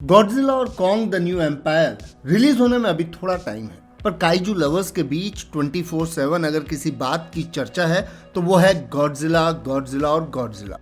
Godzilla और Kong the new empire release होने में अभी थोड़ा टाइम है, पर काइजू लवर्स के बीच 24/7 अगर किसी बात की चर्चा है तो वो है गॉडजिला, गॉडजिला और गॉडजिला।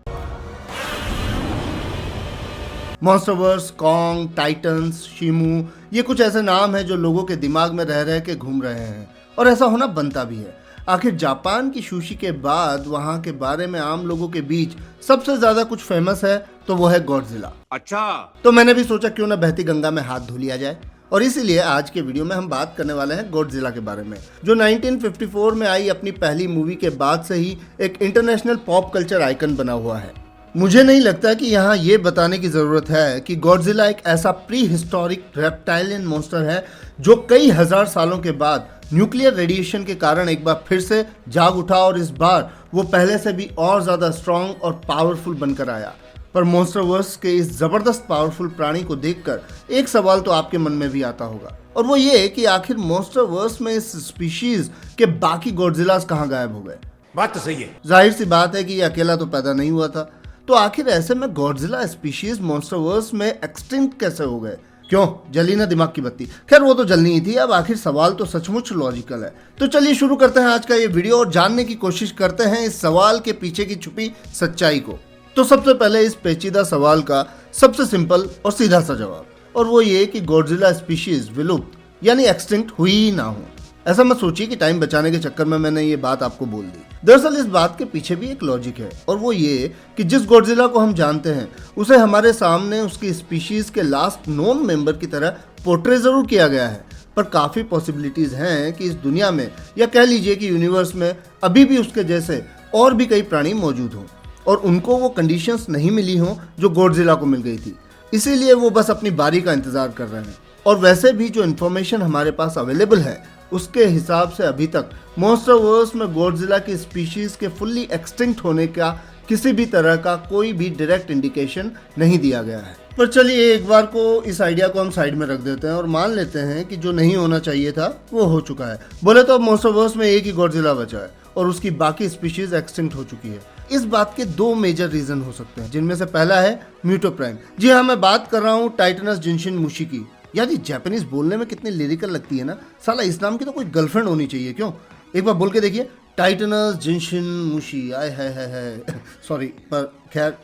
मॉन्स्टरवर्स, कॉन्ग, टाइटन्स, शिमू, ये कुछ ऐसे नाम हैं जो लोगों के दिमाग में रह रह के घूम रहे हैं, और ऐसा होना बनता भी है। आखिर जापान की सुशी के बाद वहां के बारे में आम लोगों के बीच सबसे ज्यादा कुछ फेमस है तो वो है गॉडजिला। अच्छा, तो मैंने भी सोचा क्यों ना बहती गंगा में हाथ धो लिया जाए, और इसीलिए आज के वीडियो में हम बात करने वाले हैं गॉडजिला के बारे में, जो 1954 में आई अपनी पहली मूवी के बाद से ही एक इंटरनेशनल पॉप कल्चर आइकन बना हुआ है। मुझे नहीं लगता कि यहाँ ये बताने की जरूरत है कि गॉडजिला एक ऐसा प्री हिस्टोरिक रेप्टाइलियन मॉन्स्टर है जो कई हजार सालों के बाद न्यूक्लियर रेडिएशन के कारण एक बार फिर से जाग उठा, और इस बार वो पहले से भी और ज्यादा स्ट्रॉन्ग और पावरफुल बनकर आया। पर मॉन्स्टरवर्स के इस जबरदस्त पावरफुल प्राणी को देखकर एक सवाल तो आपके मन में भी आता होगा, और वो ये कि आखिर मॉन्स्टरवर्स में इस स्पीशीज के बाकी गॉडजिलास कहाँ गायब हो गए। बात तो सही है। जाहिर सी बात है कि ये अकेला तो पैदा नहीं हुआ था, तो आखिर ऐसे में गॉडजिला स्पीशीज मॉन्स्टरवर्स में एक्सटिंक्ट कैसे हो गए? क्यों जली ना दिमाग की बत्ती? खैर वो तो जलनी ही थी। अब आखिर सवाल तो सचमुच लॉजिकल है। तो चलिए शुरू करते हैं आज का ये वीडियो और जानने की कोशिश करते हैं इस सवाल के पीछे की छुपी सच्चाई को। तो सबसे पहले इस पेचीदा सवाल का सबसे सिंपल और सीधा सा जवाब, और वो ये कि गॉडजिला स्पीशीज विलुप्त यानी एक्सटिंक्ट हुई ही ना हो। ऐसा मत सोचिए कि टाइम बचाने के चक्कर में मैंने ये बात आपको बोल दी। दरअसल इस बात के पीछे भी एक लॉजिक है, और वो ये कि जिस गॉडजिला को हम जानते हैं उसे हमारे सामने उसकी स्पीशीज के लास्ट नोन मेंबर की तरह पोर्ट्रे जरूर किया गया है, पर काफ़ी पॉसिबिलिटीज़ हैं कि इस दुनिया में, या कह लीजिए कि यूनिवर्स में, अभी भी उसके जैसे और भी कई प्राणी मौजूद हों, और उनको वो कंडीशंस नहीं मिली हों जो गॉडजिला को मिल गई थी, इसीलिए वो बस अपनी बारी का इंतज़ार कर रहे हैं। और वैसे भी जो इन्फॉर्मेशन हमारे पास अवेलेबल है उसके हिसाब से अभी तक मॉन्स्टरवर्स में गॉडजिला की स्पीशीज के फुल्ली एक्सटिंक्ट होने का किसी भी तरह का कोई भी डायरेक्ट इंडिकेशन नहीं दिया गया है। पर चलिए एक बार को इस आइडिया को हम साइड में रख देते हैं और मान लेते हैं कि जो नहीं होना चाहिए था वो हो चुका है। बोले तो अब मॉन्स्टरवर्स में एक ही गॉडजिला बचा है और उसकी बाकी स्पीशीज एक्सटिंक्ट हो चुकी है। इस बात के दो मेजर रीजन हो सकते हैं, जिनमें से पहला है म्यूटोप्राइम। जी हाँ, मैं बात कर रहा हूँ टाइटनस जिनशिन मुशी की। यार ये जापानीज बोलने में कितनी लिरिकल लगती है ना। साला इस नाम की तो कोई गर्लफ्रेंड होनी चाहिए। क्यों, एक बार बोल के देखिए, टाइटनस जिनशिन मुशी। आय है सॉरी, पर खैर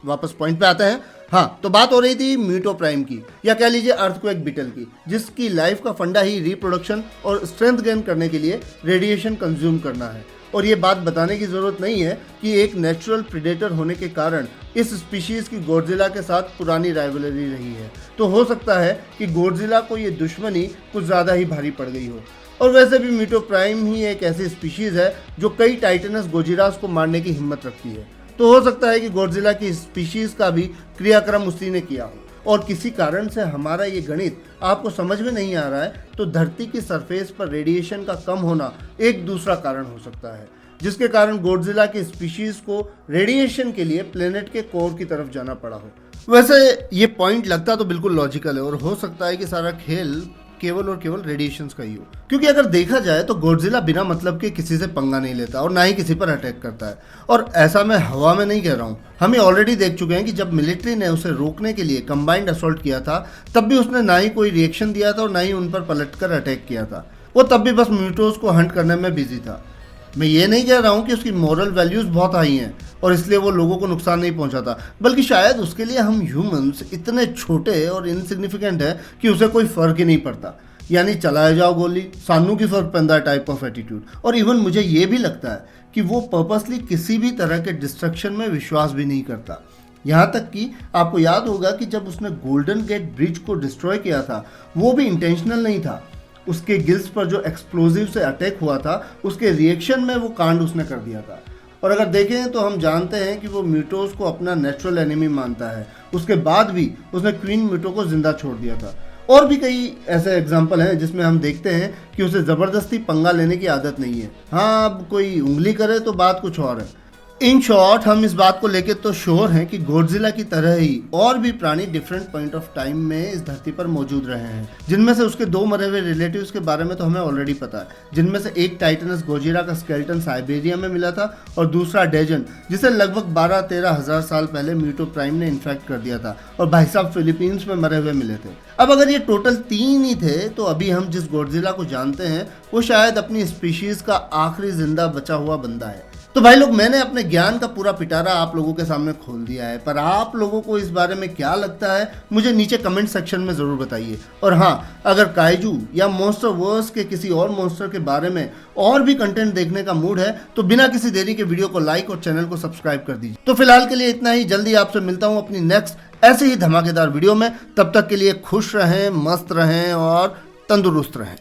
वापस पॉइंट पे आते हैं। हाँ, तो बात हो रही थी म्यूटोप्राइम की, या कह लीजिए अर्थक्वेक बीटल की, जिसकी लाइफ का फंडा ही रिप्रोडक्शन और स्ट्रेंथ गेन करने के लिए रेडिएशन कंज्यूम करना है। और ये बात बताने की ज़रूरत नहीं है कि एक नेचुरल प्रेडेटर होने के कारण इस स्पीशीज़ की गॉडजिला के साथ पुरानी राइवलरी रही है। तो हो सकता है कि गॉडजिला को ये दुश्मनी कुछ ज़्यादा ही भारी पड़ गई हो। और वैसे भी म्यूटोप्राइम ही एक ऐसी स्पीशीज़ है जो कई टाइटनस गोजिरास को मारने की हिम्मत रखती है। तो हो सकता है कि गॉडजिला की स्पीशीज़ का भी क्रियाक्रम उसी ने किया हो, और किसी कारण से हमारा ये गणित आपको समझ में नहीं आ रहा है तो धरती की सरफेस पर रेडिएशन का कम होना एक दूसरा कारण हो सकता है, जिसके कारण गॉडजिला की स्पीशीज को रेडिएशन के लिए प्लेनेट के कोर की तरफ जाना पड़ा हो। वैसे ये पॉइंट लगता तो बिल्कुल लॉजिकल है, और हो सकता है कि सारा खेल केवल और केवल रेडिएशंस का ही हो, क्योंकि अगर देखा जाए तो गॉडजिला बिना मतलब के किसी से पंगा नहीं लेता और ना ही किसी पर अटैक करता है। और ऐसा मैं हवा में नहीं कह रहा हूँ, हम ये ऑलरेडी देख चुके हैं कि जब मिलिट्री ने उसे रोकने के लिए कंबाइंड असॉल्ट किया था तब भी उसने ना ही कोई रिएक्शन दिया था और ना ही उन पर पलटकर अटैक किया था। वो तब भी बस म्यूटोस को हंट करने में बिजी था। मैं ये नहीं कह रहा हूँ कि उसकी मॉरल वैल्यूज़ बहुत हाई हैं और इसलिए वो लोगों को नुकसान नहीं पहुँचाता, बल्कि शायद उसके लिए हम ह्यूमंस इतने छोटे और इनसिग्निफिकेंट हैं कि उसे कोई फ़र्क ही नहीं पड़ता। यानी चलाए जाओ गोली, सानू की फ़र्क पैंदा टाइप ऑफ एटीट्यूड। और इवन मुझे ये भी लगता है कि वो पर्पसली किसी भी तरह के डिस्ट्रक्शन में विश्वास भी नहीं करता। यहाँ तक कि आपको याद होगा कि जब उसने गोल्डन गेट ब्रिज को डिस्ट्रॉय किया था वो भी इंटेंशनल नहीं था। उसके गिल्स पर जो एक्सप्लोजिव से अटैक हुआ था उसके रिएक्शन में वो कांड उसने कर दिया था। और अगर देखें तो हम जानते हैं कि वो म्यूटोस को अपना नेचुरल एनिमी मानता है। उसके बाद भी उसने क्वीन म्यूटो को जिंदा छोड़ दिया था। और भी कई ऐसे एग्जाम्पल हैं जिसमें हम देखते हैं कि उसे ज़बरदस्ती पंगा लेने की आदत नहीं है। हाँ, अब कोई उंगली करे तो बात कुछ और है। इन शॉर्ट हम इस बात को लेकर तो श्योर हैं कि गॉडजिला की तरह ही और भी प्राणी डिफरेंट पॉइंट ऑफ टाइम में इस धरती पर मौजूद रहे हैं, जिनमें से उसके 2 मरे हुए रिलेटिव्स के बारे में तो हमें ऑलरेडी पता है, जिनमें से एक टाइटनस गोजिरा का स्केलेटन साइबेरिया में मिला था और दूसरा डेजन, जिसे लगभग 12-13 हजार साल पहले म्यूटो प्राइम ने इन्फेक्ट कर दिया था और भाई साहब फिलीपींस में मरे हुए मिले थे। अब अगर ये टोटल 3 ही थे तो अभी हम जिस गॉडजिला को जानते हैं वो शायद अपनी स्पीशीज का आखिरी जिंदा बचा हुआ बंदा है। तो भाई लोग, मैंने अपने ज्ञान का पूरा पिटारा आप लोगों के सामने खोल दिया है, पर आप लोगों को इस बारे में क्या लगता है मुझे नीचे कमेंट सेक्शन में ज़रूर बताइए। और हाँ, अगर काइजू या मॉन्स्टर वर्स के किसी और मॉन्स्टर के बारे में और भी कंटेंट देखने का मूड है तो बिना किसी देरी के वीडियो को लाइक और चैनल को सब्सक्राइब कर दीजिए। तो फिलहाल के लिए इतना ही, जल्दी आपसे मिलता हूँ अपनी नेक्स्ट ऐसे ही धमाकेदार वीडियो में। तब तक के लिए खुश रहें, मस्त रहें और तंदुरुस्त रहें।